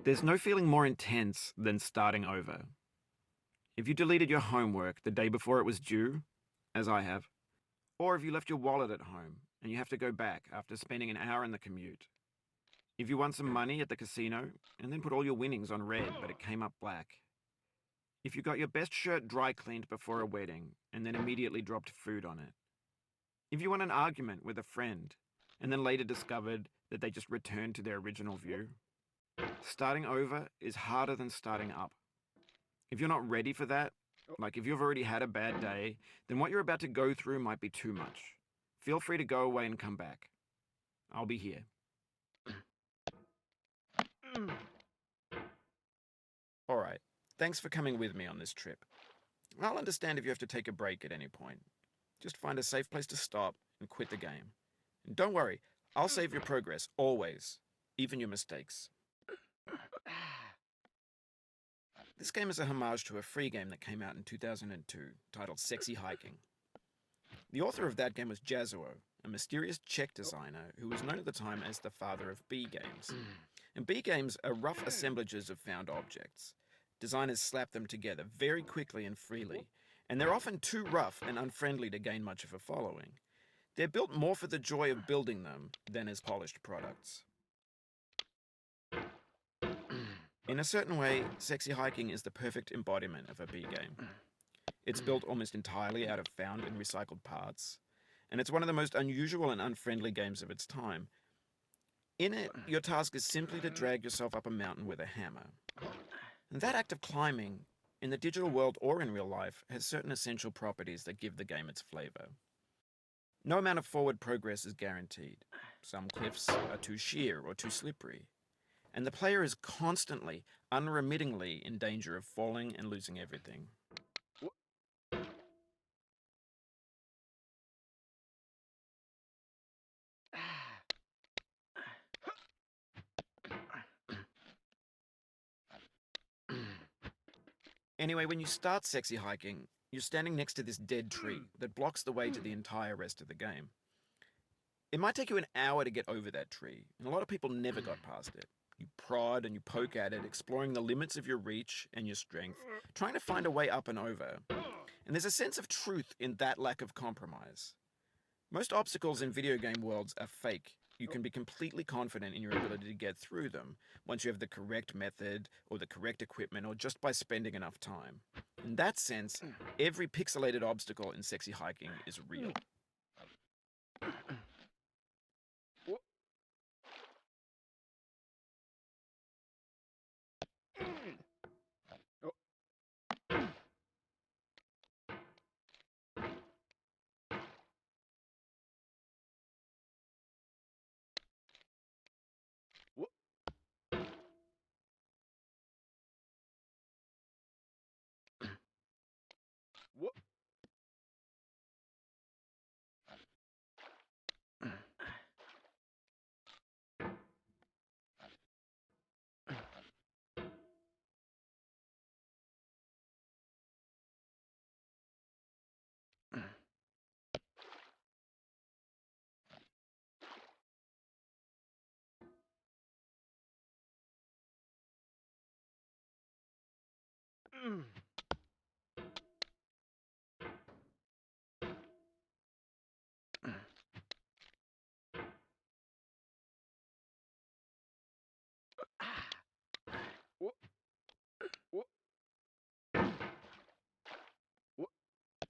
There's no feeling more intense than starting over. If you deleted your homework the day before it was due, as I have, or if you left your wallet at home and you have to go back after spending an hour in the commute. If you won some money at the casino and then put all your winnings on red but it came up black. If you got your best shirt dry cleaned before a wedding and then immediately dropped food on it. If you won an argument with a friend and then later discovered that they just returned to their original view. Starting over is harder than starting up. If you're not ready for that, like if you've already had a bad day, then what you're about to go through might be too much. Feel free to go away and come back. I'll be here. Alright, thanks for coming with me on this trip. I'll understand if you have to take a break at any point. Just find a safe place to stop and quit the game. And don't worry, I'll save your progress, always. Even your mistakes. This game is a homage to a free game that came out in 2002, titled Sexy Hiking. The author of that game was Jazuo, a mysterious Czech designer who was known at the time as the father of B games. And B games are rough assemblages of found objects. Designers slap them together very quickly and freely, and they're often too rough and unfriendly to gain much of a following. They're built more for the joy of building them than as polished products. In a certain way, Sexy Hiking is the perfect embodiment of a B game. It's built almost entirely out of found and recycled parts, and it's one of the most unusual and unfriendly games of its time. In it, your task is simply to drag yourself up a mountain with a hammer. And that act of climbing, in the digital world or in real life, has certain essential properties that give the game its flavor. No amount of forward progress is guaranteed. Some cliffs are too sheer or too slippery. And the player is constantly, unremittingly in danger of falling and losing everything. Anyway, when you start Sexy Hiking, you're standing next to this dead tree that blocks the way to the entire rest of the game. It might take you an hour to get over that tree, and a lot of people never got past it. You prod and you poke at it, exploring the limits of your reach and your strength, trying to find a way up and over. And there's a sense of truth in that lack of compromise. Most obstacles in video game worlds are fake. You can be completely confident in your ability to get through them once you have the correct method or the correct equipment or just by spending enough time. In that sense, every pixelated obstacle in Sexy Hiking is real.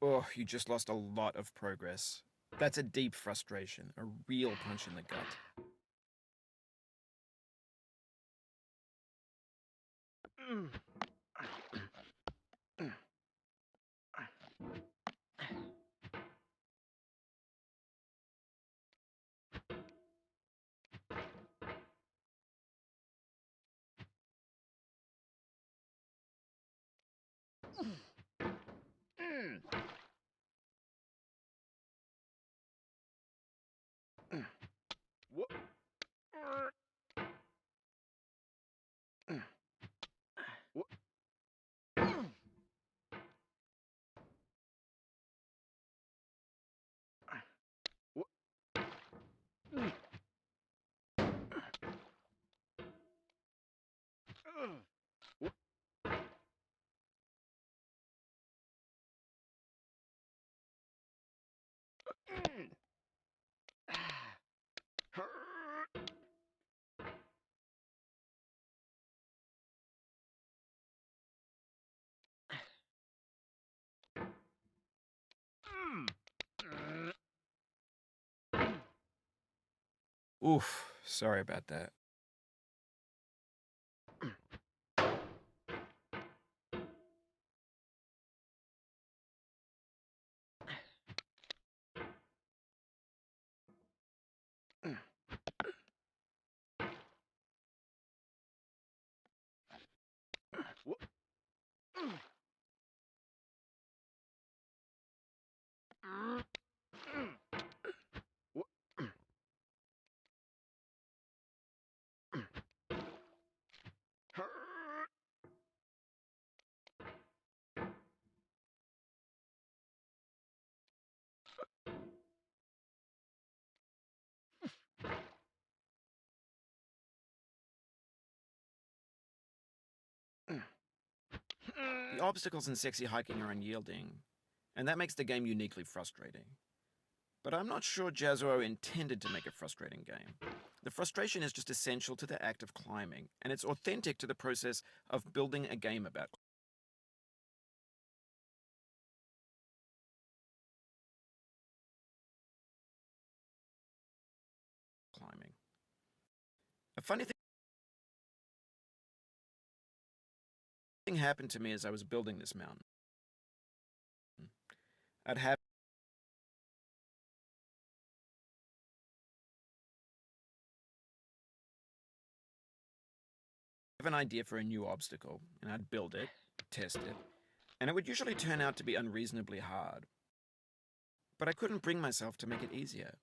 Oh, you just lost a lot of progress. That's a deep frustration, a real punch in the gut. Oof, sorry about that. The obstacles in sexy hiking are unyielding, and that makes the game uniquely frustrating. But I'm not sure Jazuo intended to make a frustrating game. The frustration is just essential to the act of climbing, and it's authentic to the process of building a game about climbing. A funny thing happened to me as I was building this mountain. I'd have an idea for a new obstacle, and I'd build it, test it, and it would usually turn out to be unreasonably hard. But I couldn't bring myself to make it easier.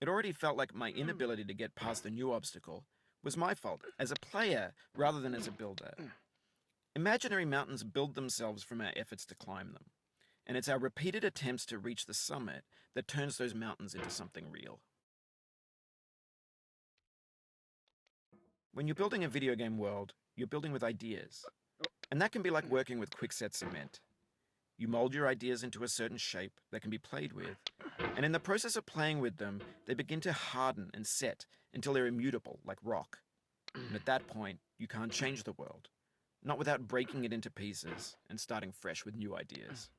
It already felt like my inability to get past the new obstacle was my fault as a player rather than as a builder. Imaginary mountains build themselves from our efforts to climb them, and it's our repeated attempts to reach the summit that turns those mountains into something real. When you're building a video game world, you're building with ideas, and that can be like working with quickset cement. You mold your ideas into a certain shape that can be played with, and in the process of playing with them, they begin to harden and set until they're immutable, like rock. And at that point, you can't change the world, not without breaking it into pieces and starting fresh with new ideas.